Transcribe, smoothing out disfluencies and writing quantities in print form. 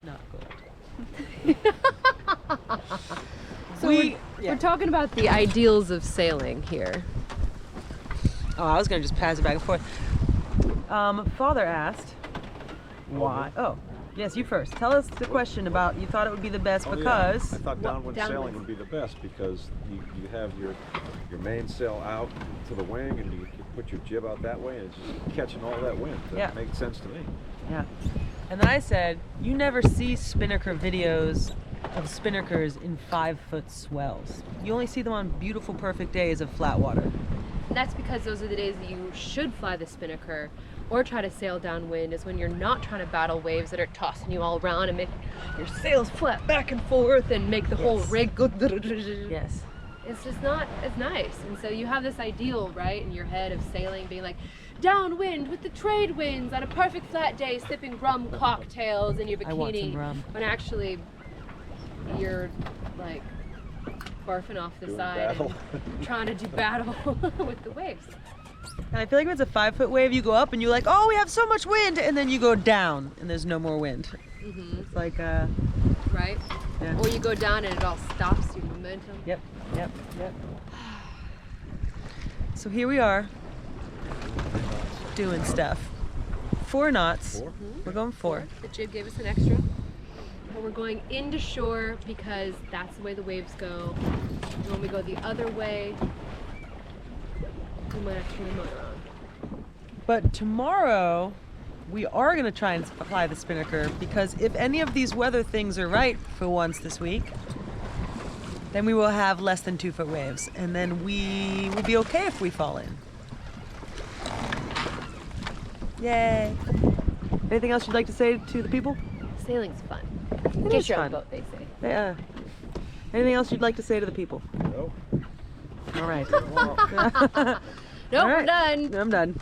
Not gold. So we're talking about the ideals of sailing here. Oh, I was gonna just pass it back and forth. Father asked, why? Oh, yes, you first. Tell us the question about you thought it would be the best because. Yeah. I thought downwind sailing would be the best because you have your mainsail out to the wing and you put your jib out that way and it's just catching all that wind. That makes sense to me. Yeah. And then I said, you never see spinnaker videos of spinnakers in 5-foot swells. You only see them on beautiful, perfect days of flat water. That's because those are the days that you should fly the spinnaker or try to sail downwind, is when you're not trying to battle waves that are tossing you all around and make your sails flap back and forth and make the whole rig go. Yes. It's just not as nice. And so you have this ideal, right, in your head of sailing being like downwind with the trade winds on a perfect flat day, sipping rum cocktails in your bikini. I want some rum. When actually you're like barfing off the side and trying to do battle with the waves. And I feel like if it's a 5-foot wave, you go up and you're like, oh, we have so much wind, and then you go down and there's no more wind. It's like, right? Yeah. Or you go down and it all stops your momentum. Yep. So here we are, doing stuff. 4 knots. We're going 4. The jib gave us an extra. But we're going into shore because that's the way the waves go. And when we go the other way, we might have to turn them around. But tomorrow, we are going to try and fly the spinnaker because if any of these weather things are right for once this week, then we will have less than 2-foot waves. And then we will be okay if we fall in. Yay. Anything else you'd like to say to the people? Sailing's fun. It is fun. Boat, they say. Yeah. Anything else you'd like to say to the people? No. All right. Nope, All right. we're done. I'm done.